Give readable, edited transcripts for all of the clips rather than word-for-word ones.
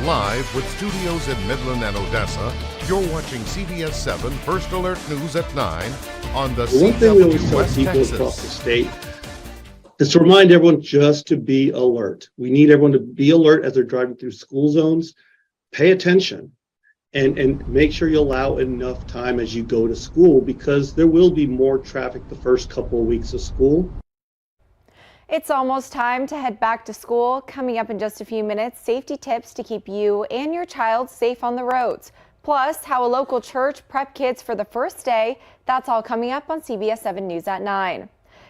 Live with studios in Midland and Odessa, you're watching CBS7 First Alert News at 9 on the One thing we always CW tell West people Texas. across the state is to remind everyone just to be alert. We need everyone to be alert as they're driving through school zones. Pay attention and make sure you allow enough time as you go to school, because there will be more traffic the first couple of weeks of school. It's almost time to head back to school. Coming up in just a few minutes, safety tips to keep you and your child safe on the roads. Plus, how a local church prepped kids for the first day. That's all coming up on CBS7 News at 9.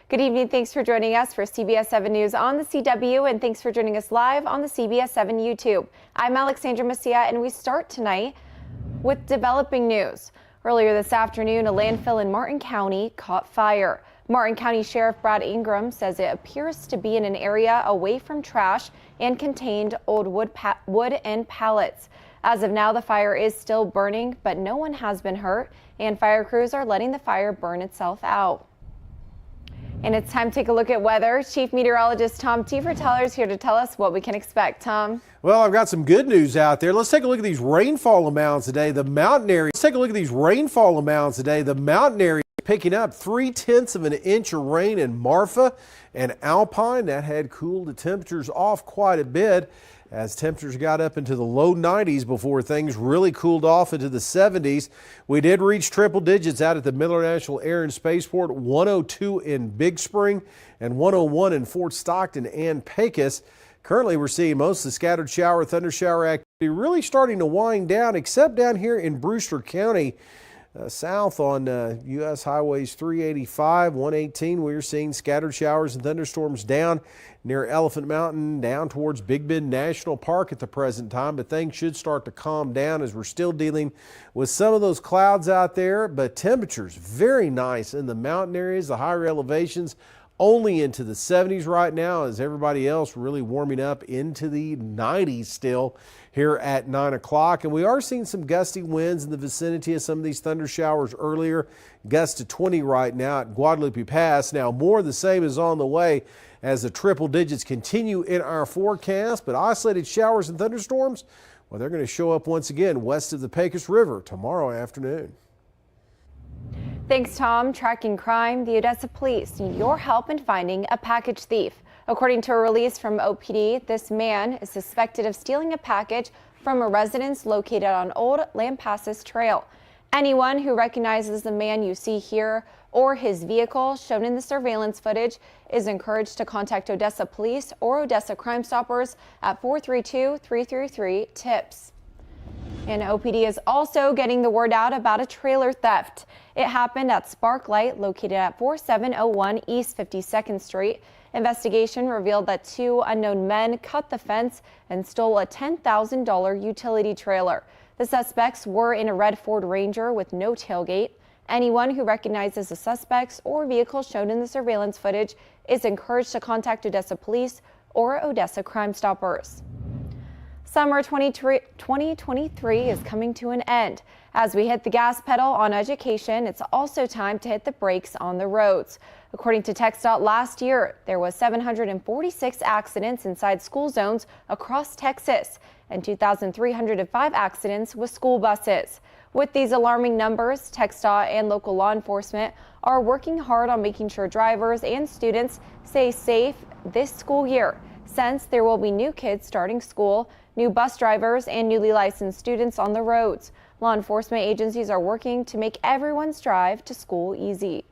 Good evening. Thanks for joining us for CBS7 News on the CW, and thanks for joining us live on the CBS7 YouTube. I'm Alexandra Macia, and we start tonight with developing news. Earlier this afternoon, a landfill in Martin County caught fire. Martin County Sheriff Brad Ingram says it appears to be in an area away from trash and contained old wood and pallets. As of now, the fire is still burning, but no one has been hurt, and fire crews are letting the fire burn itself out. And it's time to take a look at weather. Chief Meteorologist Tom Teefer is here to tell us what we can expect. Tom? Well, I've got some good news out there. Let's take a look at these rainfall amounts today. The mountain area. Picking up 0.3 of an inch of rain in Marfa and Alpine. That had cooled the temperatures off quite a bit as temperatures got up into the low 90s before things really cooled off into the 70s. We did reach triple digits out at the Miller National Air and Spaceport, 102 in Big Spring and 101 in Fort Stockton and Pecos. Currently, we're seeing most of the scattered shower, thunder shower activity really starting to wind down, except down here in Brewster County. South on U.S. Highways 385, 118, we're seeing scattered showers and thunderstorms down near Elephant Mountain, down towards Big Bend National Park at the present time, but things should start to calm down as we're still dealing with some of those clouds out there, but temperatures very nice in the mountain areas, the higher elevations, only into the 70s right now, as everybody else really warming up into the 90s still here at 9 o'clock. And we are seeing some gusty winds in the vicinity of some of these thunder showers earlier. Gusts to 20 right now at Guadalupe Pass. Now more of the same is on the way as the triple digits continue in our forecast. But isolated showers and thunderstorms, well, they're going to show up once again west of the Pecos River tomorrow afternoon. Thanks, Tom. Tracking crime, the Odessa police need your help in finding a package thief. According to a release from OPD, this man is suspected of stealing a package from a residence located on Old Lampasas Trail. Anyone who recognizes the man you see here or his vehicle shown in the surveillance footage is encouraged to contact Odessa Police or Odessa Crime Stoppers at 432-333-TIPS. And OPD is also getting the word out about a trailer theft. It happened at Sparklight, located at 4701 East 52nd Street. Investigation revealed that two unknown men cut the fence and stole a $10,000 utility trailer. The suspects were in a red Ford Ranger with no tailgate. Anyone who recognizes the suspects or vehicles shown in the surveillance footage is encouraged to contact Odessa Police or Odessa Crime Stoppers. Summer 2023 is coming to an end. As we hit the gas pedal on education, it's also time to hit the brakes on the roads. According to TxDOT, last year, there was 746 accidents inside school zones across Texas and 2,305 accidents with school buses. With these alarming numbers, TxDOT and local law enforcement are working hard on making sure drivers and students stay safe this school year, since there will be new kids starting school, new bus drivers, and newly licensed students on the roads. Law enforcement agencies are working to make everyone's drive to school easy.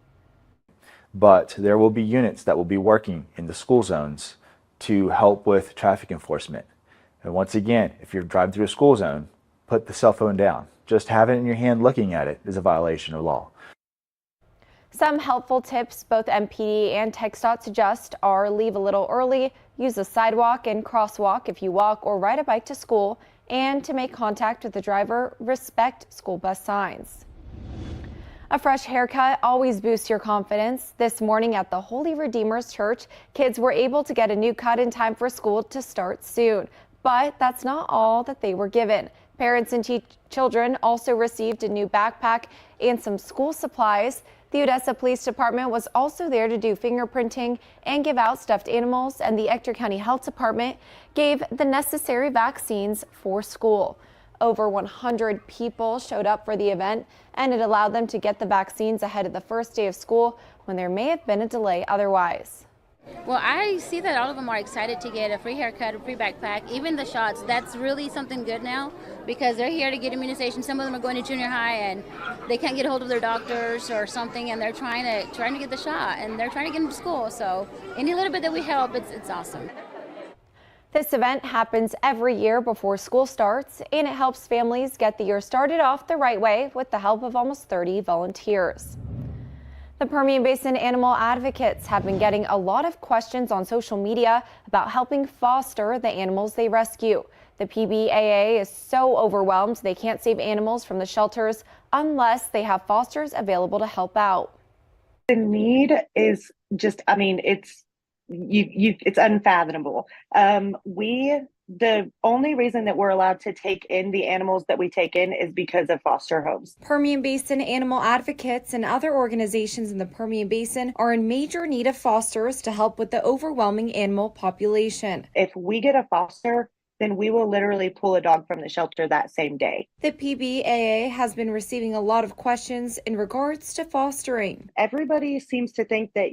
But there will be units that will be working in the school zones to help with traffic enforcement. And once again, if you're driving through a school zone, put the cell phone down. Just have it in your hand looking at it is a violation of law. Some helpful tips both MPD and TxDOT suggest are leave a little early, use a sidewalk and crosswalk if you walk or ride a bike to school, and to make contact with the driver, respect school bus signs. A fresh haircut always boosts your confidence. This morning at the Holy Redeemer's Church, kids were able to get a new cut in time for school to start soon. But that's not all that they were given. Parents and children also received a new backpack and some school supplies. The Odessa Police Department was also there to do fingerprinting and give out stuffed animals, and the Ector County Health Department gave the necessary vaccines for school. Over 100 people showed up for the event, and it allowed them to get the vaccines ahead of the first day of school when there may have been a delay otherwise. Well, I see that all of them are excited to get a free haircut, a free backpack, even the shots. That's really something good now because they're here to get immunization. Some of them are going to junior high and they can't get a hold of their doctors or something, and they're trying to get the shot, and they're trying to get them to school. So any little bit that we help, it's awesome. This event happens every year before school starts, and it helps families get the year started off the right way with the help of almost 30 volunteers. The Permian Basin animal advocates have been getting a lot of questions on social media about helping foster the animals they rescue. The PBAA is so overwhelmed they can't save animals from the shelters unless they have fosters available to help out. The need is just, it's unfathomable. The only reason that we're allowed to take in the animals that we take in is because of foster homes. Permian Basin animal advocates and other organizations in the Permian Basin are in major need of fosters to help with the overwhelming animal population. If we get a foster, then we will literally pull a dog from the shelter that same day. The PBAA has been receiving a lot of questions in regards to fostering. Everybody seems to think that,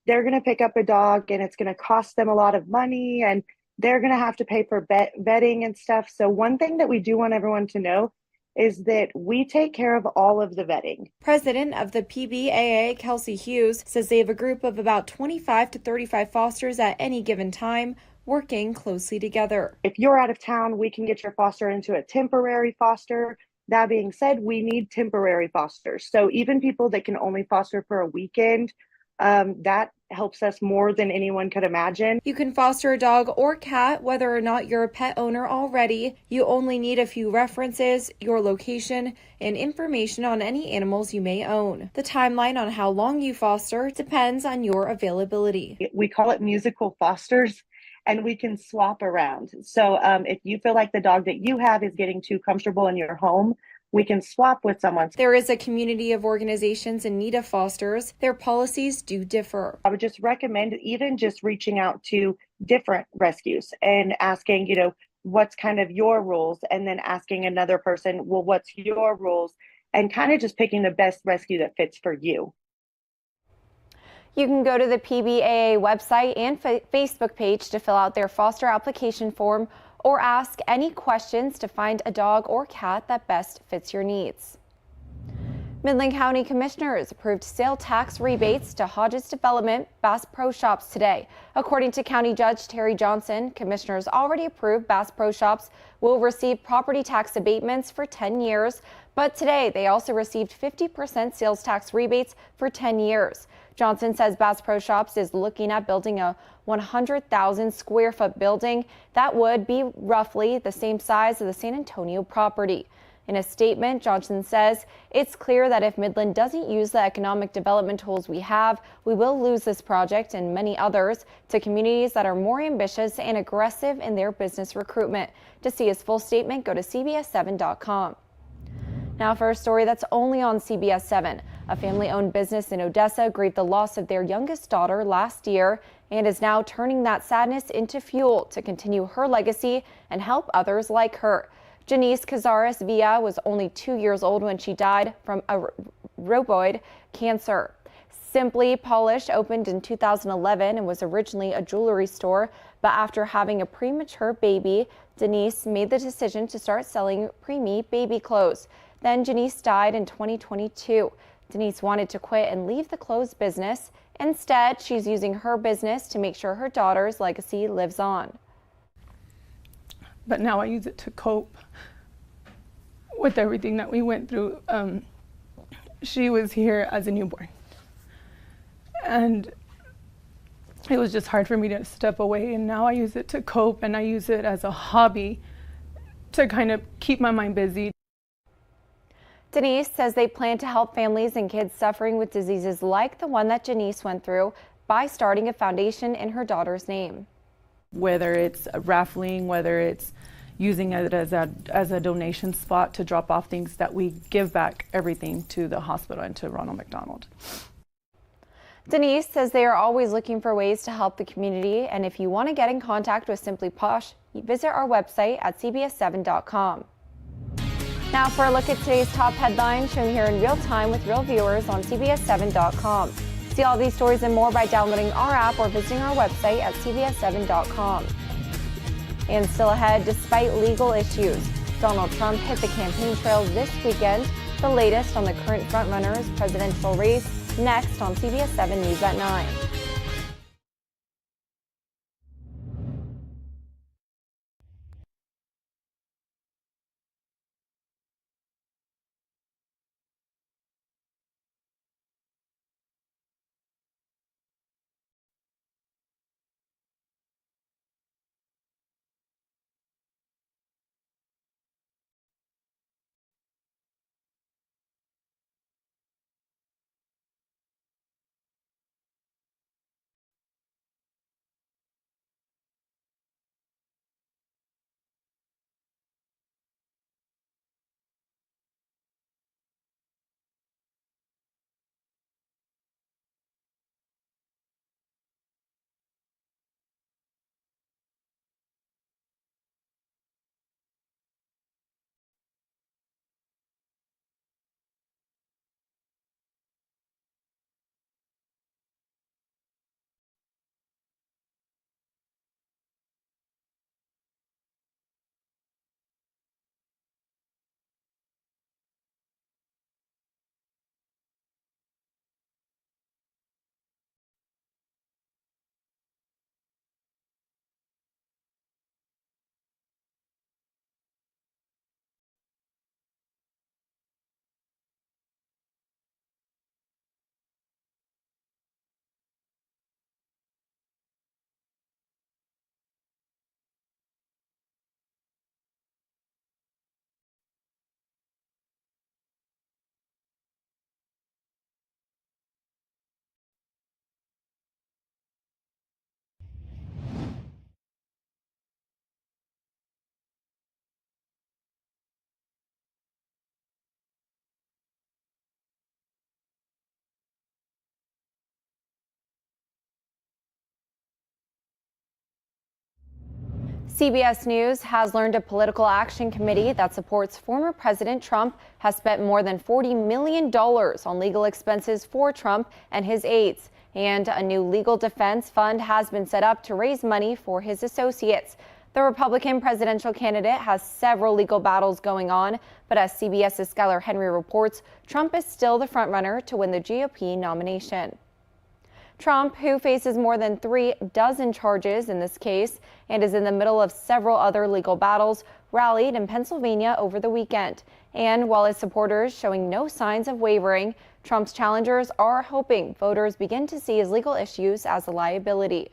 they're going to pick up a dog and it's going to cost them a lot of money and they're going to have to pay for vetting and stuff. So one thing that we do want everyone to know is that we take care of all of the vetting. President of the PBAA, Kelsey Hughes, says they have a group of about 25 to 35 fosters at any given time working closely together. If you're out of town, we can get your foster into a temporary foster. That being said, we need temporary fosters. So even people that can only foster for a weekend, that helps us more than anyone could imagine. You can foster a dog or cat whether or not you're a pet owner already. You only need a few references, your location, and information on any animals you may own. The timeline on how long you foster depends on your availability. We call it musical fosters, and we can swap around. So if you feel like the dog that you have is getting too comfortable in your home, we can swap with someone. There is a community of organizations in need of fosters. Their policies do differ. I would just recommend even just reaching out to different rescues and asking, what's kind of your rules, and then asking another person, well, what's your rules, and kind of just picking the best rescue that fits for you. You can go to the PBAA website and Facebook page to fill out their foster application form or ask any questions to find a dog or cat that best fits your needs. Midland County Commissioners approved sale tax rebates to Hodges Development Bass Pro Shops today. According to County Judge Terry Johnson, commissioners already approved Bass Pro Shops will receive property tax abatements for 10 years, but today they also received 50% sales tax rebates for 10 years. Johnson says Bass Pro Shops is looking at building a 100,000 square foot building that would be roughly the same size of the San Antonio property. In a statement, Johnson says it's clear that if Midland doesn't use the economic development tools we have, we will lose this project and many others to communities that are more ambitious and aggressive in their business recruitment. To see his full statement, go to CBS7.com. Now for a story that's only on CBS7. A family-owned business in Odessa grieved the loss of their youngest daughter last year and is now turning that sadness into fuel to continue her legacy and help others like her. Janice Cazares Villa was only 2 years old when she died from a rheumatoid cancer. Simply Polished opened in 2011 and was originally a jewelry store, but after having a premature baby, Denise made the decision to start selling preemie baby clothes. Then Janice died in 2022. Denise wanted to quit and leave the clothes business. Instead, she's using her business to make sure her daughter's legacy lives on. But now I use it to cope with everything that we went through. She was here as a newborn, and it was just hard for me to step away, and now I use it to cope, and I use it as a hobby to kind of keep my mind busy. Denise says they plan to help families and kids suffering with diseases like the one that Janice went through by starting a foundation in her daughter's name. Whether it's raffling, whether it's, using it as a donation spot to drop off things that we give back everything to the hospital and to Ronald McDonald. Denise says they are always looking for ways to help the community, and if you want to get in contact with Simply Posh, visit our website at CBS7.com. Now for a look at today's top headlines shown here in real time with real viewers on CBS7.com. See all these stories and more by downloading our app or visiting our website at CBS7.com. And still ahead, despite legal issues, Donald Trump hit the campaign trail this weekend. The latest on the current frontrunner's presidential race, next on CBS 7 News at 9. CBS News has learned a political action committee that supports former President Trump has spent more than $40 million on legal expenses for Trump and his aides. And a new legal defense fund has been set up to raise money for his associates. The Republican presidential candidate has several legal battles going on, but as CBS's Skylar Henry reports, Trump is still the frontrunner to win the GOP nomination. Trump, who faces more than 3 dozen charges in this case and is in the middle of several other legal battles, rallied in Pennsylvania over the weekend. And while his supporters showing no signs of wavering, Trump's challengers are hoping voters begin to see his legal issues as a liability.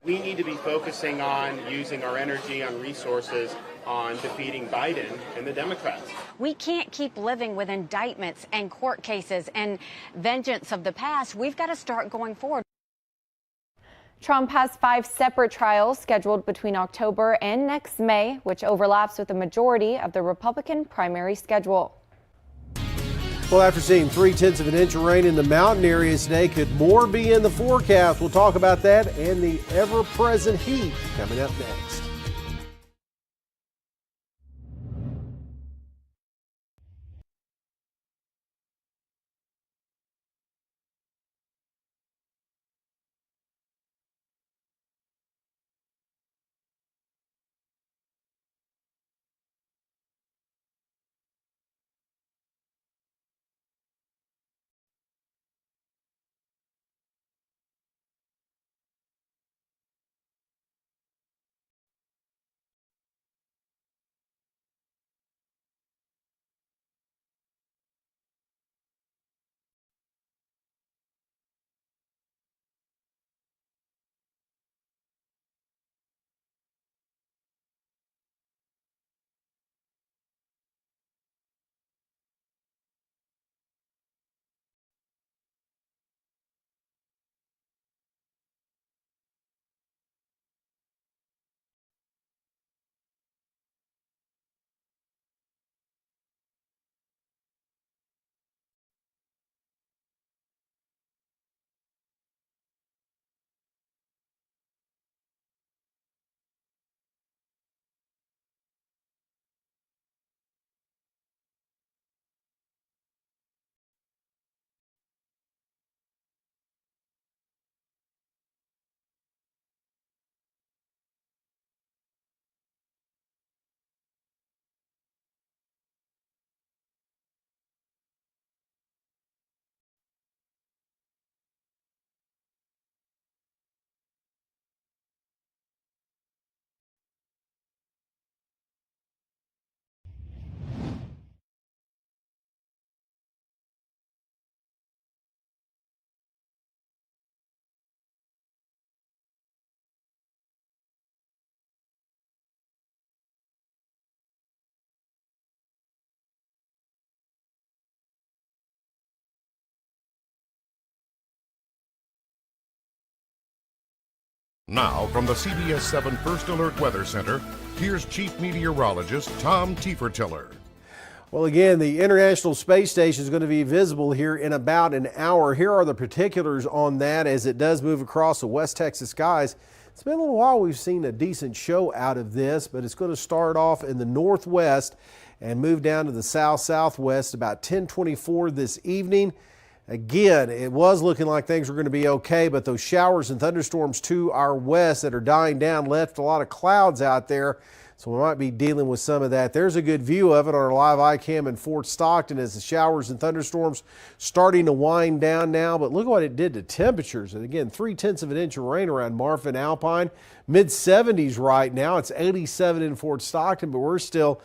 We need to be focusing on using our energy, on resources, on defeating Biden and the Democrats. We can't keep living with indictments and court cases and vengeance of the past. We've got to start going forward. Trump has 5 separate trials scheduled between October and next May, which overlaps with the majority of the Republican primary schedule. Well, after seeing 3/10 of an inch of rain in the mountain areas today, could more be in the forecast? We'll talk about that and the ever-present heat coming up next. Now, from the CBS7 First Alert Weather Center, here's Chief Meteorologist Tom Tiefertiller. Well, again, the International Space Station is going to be visible here in about an hour. Here are the particulars on that as it does move across the West Texas skies. It's been a little while we've seen a decent show out of this, but it's going to start off in the northwest and move down to the south-southwest about 10:24 this evening. Again, it was looking like things were going to be okay, but those showers and thunderstorms to our west that are dying down left a lot of clouds out there. So we might be dealing with some of that. There's a good view of it on our live iCam in Fort Stockton as the showers and thunderstorms starting to wind down now. But look what it did to temperatures. And again, 0.3 of an inch of rain around Marfa and Alpine. Mid-70s right now. It's 87 in Fort Stockton, but we're still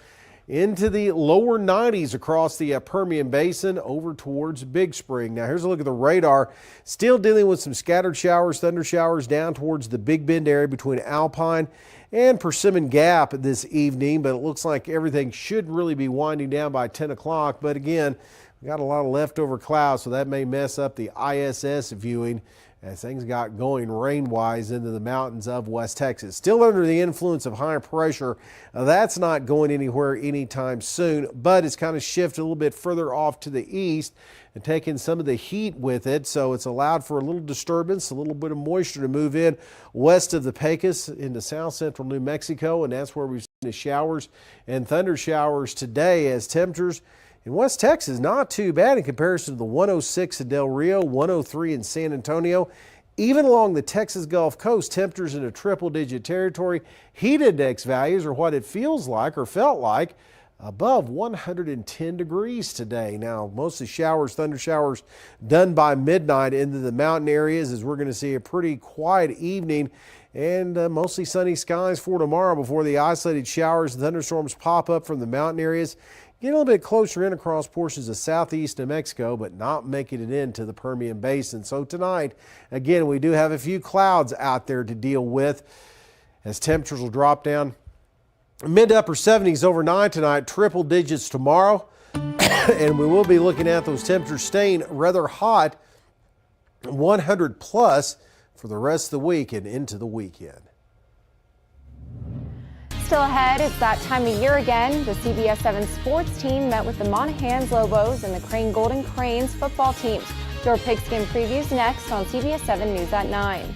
into the lower 90s across the Permian Basin over towards Big Spring. Now here's a look at the radar. Still dealing with some scattered showers, thunder showers down towards the Big Bend area between Alpine and Persimmon Gap this evening, but it looks like everything should really be winding down by 10 o'clock. But again, we got a lot of leftover clouds, so that may mess up the ISS viewing as things got going rain-wise into the mountains of West Texas. Still under the influence of high pressure. That's not going anywhere anytime soon, but it's kind of shifted a little bit further off to the east and taking some of the heat with it. So it's allowed for a little disturbance, a little bit of moisture to move in west of the Pecos into south central New Mexico, and that's where we've seen the showers and thunder showers today as temperatures in West Texas, not too bad in comparison to the 106 in Del Rio, 103 in San Antonio. Even along the Texas Gulf Coast, temperatures in a triple-digit territory. Heat index values are what it feels like or felt like above 110 degrees today. Now, most of the showers, thunder showers done by midnight into the mountain areas as we're going to see a pretty quiet evening and mostly sunny skies for tomorrow before the isolated showers and thunderstorms pop up from the mountain areas. Getting a little bit closer in across portions of southeast New Mexico, but not making it into the Permian Basin. So tonight, again, we do have a few clouds out there to deal with as temperatures will drop down mid to upper 70s overnight tonight, triple digits tomorrow. And we will be looking at those temperatures staying rather hot, 100 plus for the rest of the week and into the weekend. Still ahead, it's that time of year again. The CBS7 sports team met with the Monahans Lobos and the Crane Golden Cranes football teams. Your pigskin previews next on CBS7 News at 9.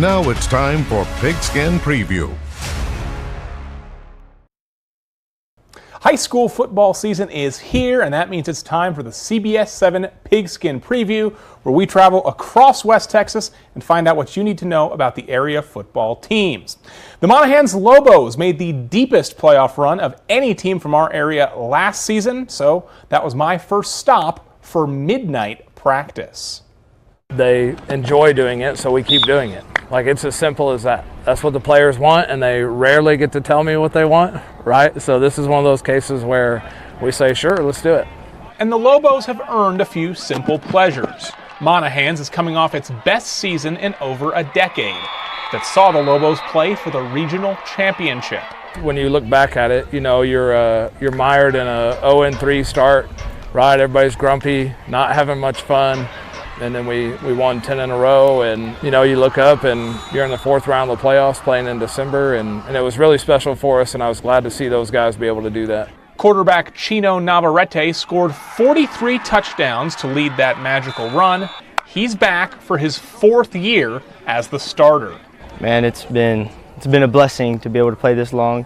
Now it's time for Pigskin Preview. High school football season is here, and that means it's time for the CBS7 Pigskin Preview, where we travel across West Texas and find out what you need to know about the area football teams. The Monahans Lobos made the deepest playoff run of any team from our area last season, so that was my first stop for midnight practice. They enjoy doing it, so we keep doing it. Like, it's as simple as that. That's what the players want, and they rarely get to tell me what they want, right? So this is one of those cases where we say, sure, let's do it. And the Lobos have earned a few simple pleasures. Monahans is coming off its best season in over a decade that saw the Lobos play for the regional championship. When you look back at it, you know, you're mired in a 0-3 start, right? Everybody's grumpy, not having much fun. And then we won 10 in a row, and you know, you look up and you're in the fourth round of the playoffs playing in December, and it was really special for us, and I was glad to see those guys be able to do that. Quarterback Chino Navarrete scored 43 touchdowns to lead that magical run. He's back for his fourth year as the starter. Man, it's been a blessing to be able to play this long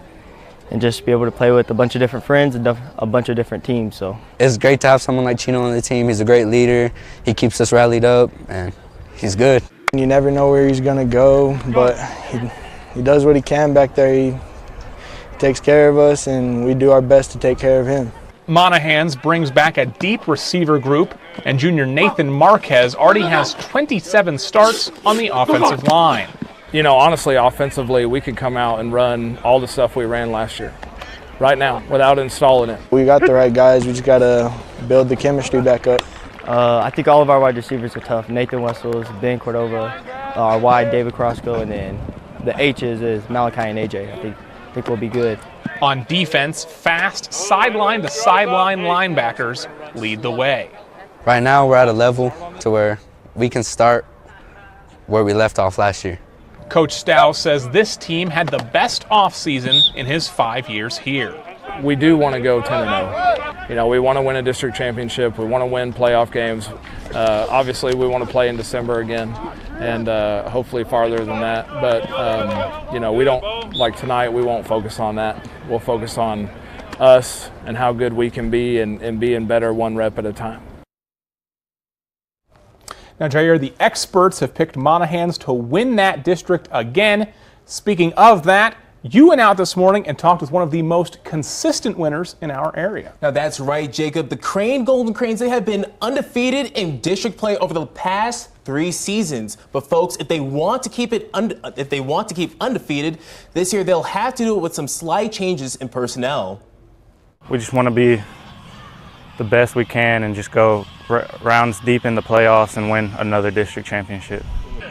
and just be able to play with a bunch of different friends and a bunch of different teams. So it's great to have someone like Chino on the team. He's a great leader. He keeps us rallied up, and he's good. You never know where he's gonna go, but he does what he can back there. He takes care of us, and we do our best to take care of him. Monahans brings back a deep receiver group, and junior Nathan Marquez already has 27 starts on the offensive line. You know, honestly, offensively, we could come out and run all the stuff we ran last year, right now, without installing it. We got the right guys. We just got to build the chemistry back up. I think all of our wide receivers are tough. Nathan Wessels, Ben Cordova, our wide, David Crosco, and then the H's is Malachi and AJ. I think we'll be good. On defense, fast sideline-to-sideline linebackers lead the way. Right now, we're at a level to where we can start where we left off last year. Coach Stow says this team had the best offseason in his 5 years here. We do want to go 10-0. You know, we want to win a district championship. We want to win playoff games. Obviously, we want to play in December again, and hopefully farther than that. But, you know, we don't, like tonight, we won't focus on that. We'll focus on us and how good we can be and being better one rep at a time. Now, Jair, the experts have picked Monahans to win that district again. Speaking of that, you went out this morning and talked with one of the most consistent winners in our area. Now, that's right, Jacob. The Golden Cranes, they have been undefeated in district play over the past 3 seasons. But folks, if they want to keep undefeated, this year they'll have to do it with some slight changes in personnel. We just want to be the best we can and just go rounds deep in the playoffs and win another district championship.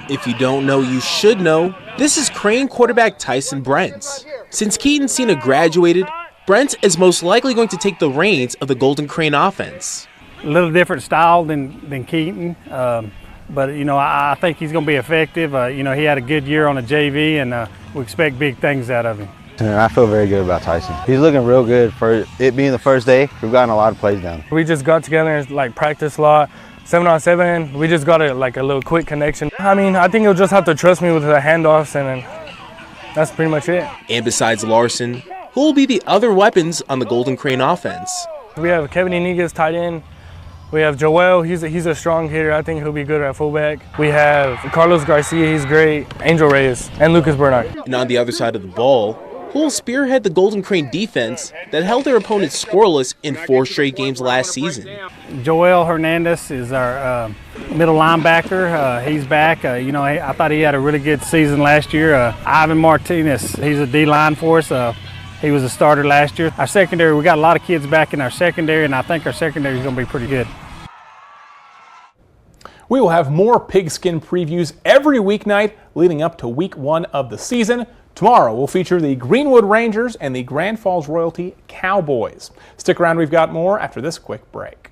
If you don't know, you should know. This is Crane quarterback Tyson Brents. Since Keaton Cena graduated, Brents is most likely going to take the reins of the Golden Crane offense. A little different style than Keaton, but you know, I think he's going to be effective. You know, he had a good year on the JV, and we expect big things out of him. I feel very good about Tyson. He's looking real good for it being the first day. We've gotten a lot of plays down. We just got together and like practiced a lot. 7-on-7, we just got a little quick connection. I mean, I think he'll just have to trust me with the handoffs, and then that's pretty much it. And besides Larson, who will be the other weapons on the Golden Crane offense? We have Kevin Inigas tight end. We have Joel, he's a strong hitter. I think he'll be good at fullback. We have Carlos Garcia, he's great. Angel Reyes, and Lucas Bernard. And on the other side of the ball, who will spearhead the Golden Crane defense that held their opponents scoreless in 4 straight games last season? Joel Hernandez is our middle linebacker. He's back. You know, I thought he had a really good season last year. Ivan Martinez, he's a D-line for us. He was a starter last year. Our secondary, we got a lot of kids back in our secondary, and I think our secondary is going to be pretty good. We will have more pigskin previews every weeknight leading up to week 1 of the season. Tomorrow, we'll feature the Greenwood Rangers and the Grand Falls Royalty Cowboys. Stick around, we've got more after this quick break.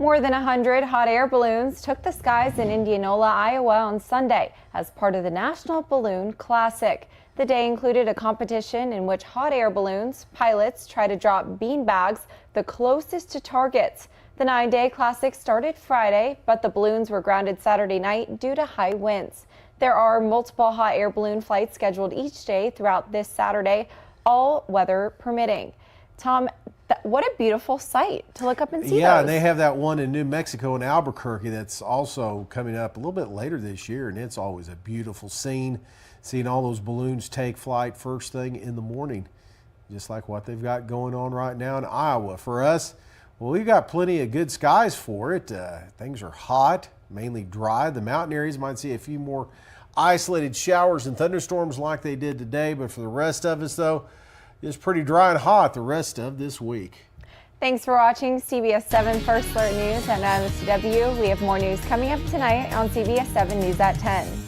More than 100 hot air balloons took the skies in Indianola, Iowa on Sunday as part of the National Balloon Classic. The day included a competition in which hot air balloons pilots try to drop bean bags the closest to targets. The 9-day classic started Friday, but the balloons were grounded Saturday night due to high winds. There are multiple hot air balloon flights scheduled each day throughout this Saturday, all weather permitting. Tom, what a beautiful sight to look up and see. Yeah, those. and they have that one in New Mexico in Albuquerque that's also coming up a little bit later this year, and it's always a beautiful scene, seeing all those balloons take flight first thing in the morning, just like what they've got going on right now in Iowa. For us, well, we've got plenty of good skies for it. Things are hot, mainly dry. The mountain areas might see a few more isolated showers and thunderstorms like they did today, but for the rest of us, though, it's pretty dry and hot the rest of this week. Thanks for watching CBS 7 First Alert News. I'm MSW. We have more news coming up tonight on CBS 7 News at 10.